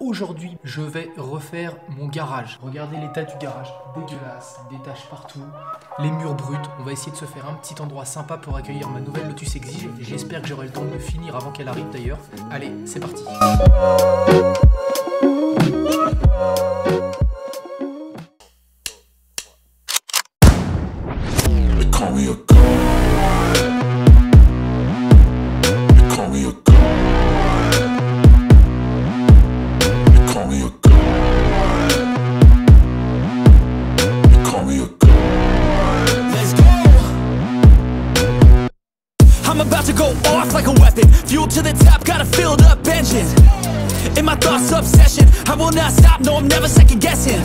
aujourd'hui, je vais refaire mon garage. Regardez l'état du garage, dégueulasse, des taches partout, les murs bruts. On va essayer de se faire un petit endroit sympa pour accueillir ma nouvelle Lotus Exige. J'espère que j'aurai le temps de finir avant qu'elle arrive d'ailleurs. Allez, c'est parti. I'm about to go off like a weapon. Fuel to the top, got a filled up engine. In my thoughts, obsession. I will not stop, no, I'm never second guessing.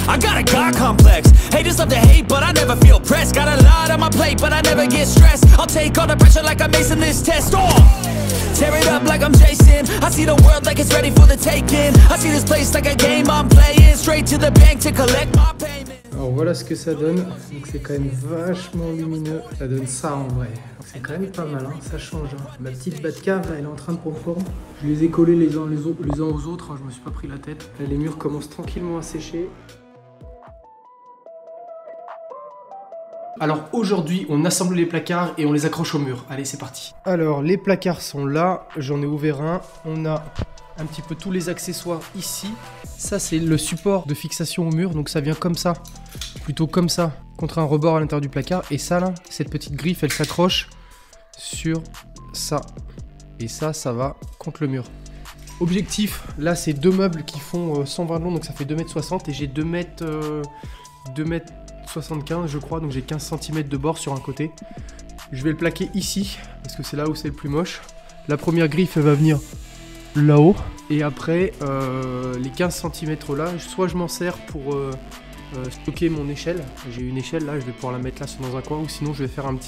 I got a God complex. Haters love to hate, but I never feel pressed. Got a lot on my plate, but I never get stressed. I'll take all the pressure like I'm acing this test. Tear it up like I'm Jason. I see the world like it's ready for the taking. I see this place like a game I'm playing. Straight to the bank to collect my payment. Alors voilà ce que ça donne, donc c'est quand même vachement lumineux, ça donne ça en vrai, c'est quand même pas mal, hein. Ça change, hein. Ma petite Batcave là, elle est en train de prendre forme, je les ai collés les uns aux autres, hein. Je me suis pas pris la tête, là, les murs commencent tranquillement à sécher. Alors aujourd'hui on assemble les placards et on les accroche au mur, allez c'est parti. Alors les placards sont là, j'en ai ouvert un, on a un petit peu tous les accessoires ici. Ça c'est le support de fixation au mur, donc ça vient comme ça, plutôt comme ça, contre un rebord à l'intérieur du placard. Et ça là, cette petite griffe, elle s'accroche sur ça. Et ça, ça va contre le mur. Objectif, là c'est deux meubles qui font 120 de long, donc ça fait 2,60 m et j'ai 2,75 m je crois, donc j'ai 15 cm de bord sur un côté. Je vais le plaquer ici, parce que c'est là où c'est le plus moche. La première griffe, elle va venir là-haut, et après les 15 cm là, soit je m'en sers pour stocker mon échelle, j'ai une échelle là, je vais pouvoir la mettre là dans un coin, ou sinon je vais faire une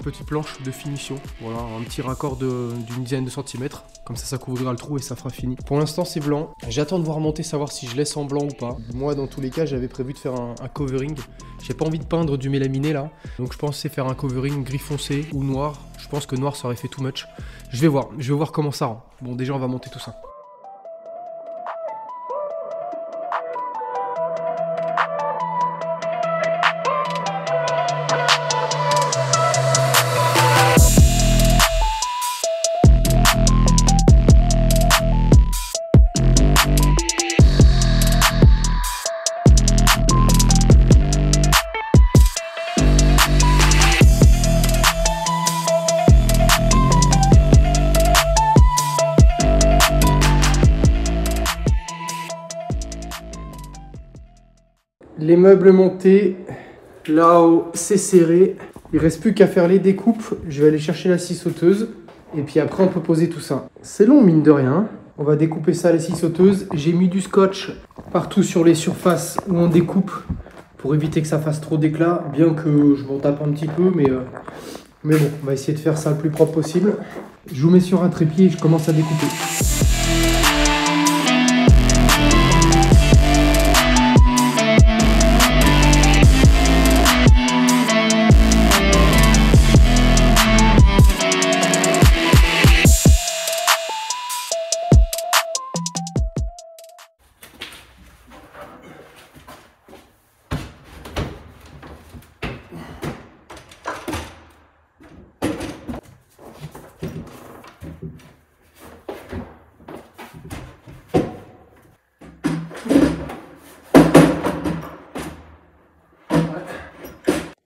petite planche de finition, voilà, un petit raccord d'une dizaine de centimètres, comme ça couvrira le trou et ça fera fini. Pour l'instant c'est blanc, j'attends de voir monter, savoir si je laisse en blanc ou pas. Moi dans tous les cas j'avais prévu de faire un covering, j'ai pas envie de peindre du mélaminé là, donc je pensais faire un covering gris foncé ou noir. Je pense que noir ça aurait fait too much. Je vais voir comment ça rend. Bon déjà on va monter tout ça. Les meubles montés, là-haut c'est serré, il reste plus qu'à faire les découpes, je vais aller chercher la scie sauteuse et puis après on peut poser tout ça. C'est long mine de rien, on va découper ça à la scie sauteuse, j'ai mis du scotch partout sur les surfaces où on découpe pour éviter que ça fasse trop d'éclat, bien que je m'en tape un petit peu, mais bon, on va essayer de faire ça le plus propre possible. Je vous mets sur un trépied et je commence à découper.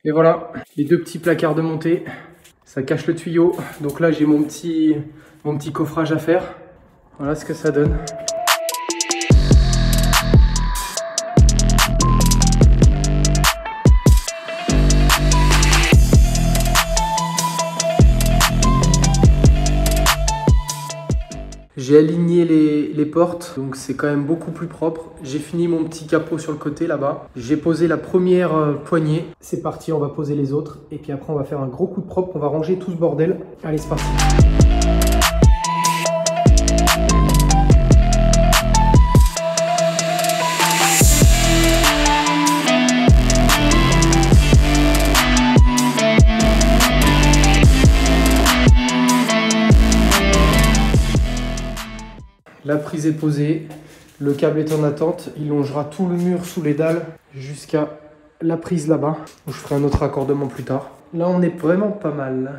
Et voilà, les deux petits placards de montée, ça cache le tuyau. Donc là j'ai mon petit coffrage à faire. Voilà ce que ça donne. J'ai aligné les portes, donc c'est quand même beaucoup plus propre. J'ai fini mon petit capot sur le côté là-bas. J'ai posé la première poignée. C'est parti, on va poser les autres. Et puis après, on va faire un gros coup de propre. On va ranger tout ce bordel. Allez, c'est parti. La prise est posée, le câble est en attente, il longera tout le mur sous les dalles jusqu'à la prise là-bas, où je ferai un autre raccordement plus tard. Là on est vraiment pas mal.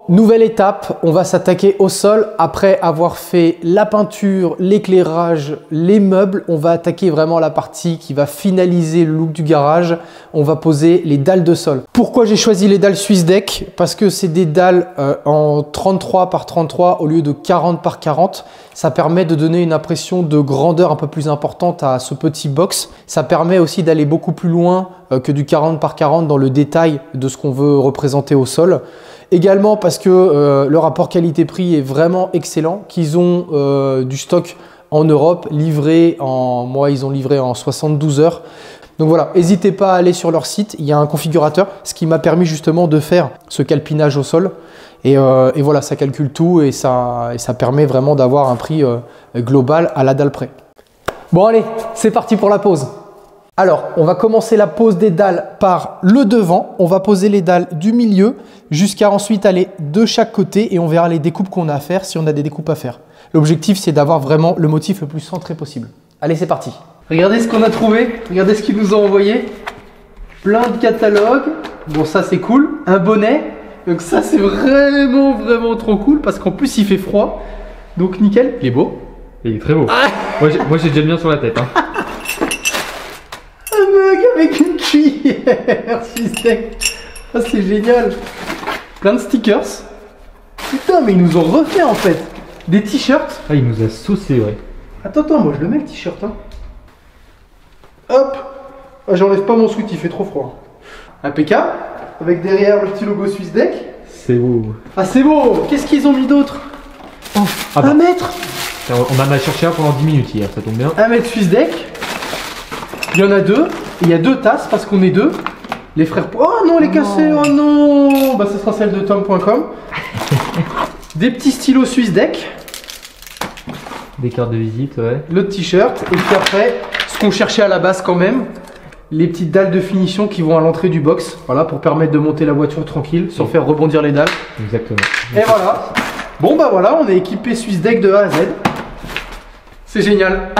Nouvelle étape, on va s'attaquer au sol. Après avoir fait la peinture, l'éclairage, les meubles, on va attaquer vraiment la partie qui va finaliser le look du garage. On va poser les dalles de sol. Pourquoi j'ai choisi les dalles Swiss-Deck? Parce que c'est des dalles en 33 par 33 au lieu de 40 par 40. Ça permet de donner une impression de grandeur un peu plus importante à ce petit box. Ça permet aussi d'aller beaucoup plus loin que du 40 par 40 dans le détail de ce qu'on veut représenter au sol. Également parce que le rapport qualité-prix est vraiment excellent, qu'ils ont du stock en Europe livré en, moi ils ont livré en 72 heures. Donc voilà, n'hésitez pas à aller sur leur site, il y a un configurateur, ce qui m'a permis justement de faire ce calpinage au sol. Et voilà, ça calcule tout et ça permet vraiment d'avoir un prix global à la dalle près. Bon allez, c'est parti pour la pose. Alors, on va commencer la pose des dalles par le devant. On va poser les dalles du milieu jusqu'à ensuite aller de chaque côté et on verra les découpes qu'on a à faire si on a des découpes à faire. L'objectif, c'est d'avoir vraiment le motif le plus centré possible. Allez, c'est parti. Regardez ce qu'on a trouvé. Regardez ce qu'ils nous ont envoyé. Plein de catalogues. Bon, ça, c'est cool. Un bonnet. Donc ça, c'est vraiment trop cool parce qu'en plus, il fait froid. Donc, nickel. Il est beau. Il est très beau. Ah, moi, j'ai déjà le mien sur la tête. Hein. Un mug avec une cuillère, Swiss-Deck. Ah, c'est génial. Plein de stickers. Putain, mais ils nous ont refait en fait. Des t-shirts. Ah, il nous a saucé, ouais. Attends, moi je le mets le t-shirt. Hein. Hop. Ah, j'enlève pas mon sweat, il fait trop froid. Impeccable. Avec derrière le petit logo Swiss-Deck. C'est beau. Ah, c'est beau. Qu'est-ce qu'ils ont mis d'autre? Oh, ah bah. 1 mètre. On en a cherché un pendant 10 minutes hier, ça tombe bien. 1 mètre Swiss-Deck. Il y en a 2, il y a 2 tasses parce qu'on est 2. Les frères... Oh non, elle est cassée, oh non. Bah ce sera celle de tom.com. Des petits stylos Swiss-Deck. Des cartes de visite, ouais. Le t-shirt. Et puis après, ce qu'on cherchait à la base quand même, les petites dalles de finition qui vont à l'entrée du box. Voilà, pour permettre de monter la voiture tranquille, sans faire rebondir les dalles. Exactement. Et voilà. Bon bah voilà, on est équipé Swiss-Deck de A à Z. C'est génial.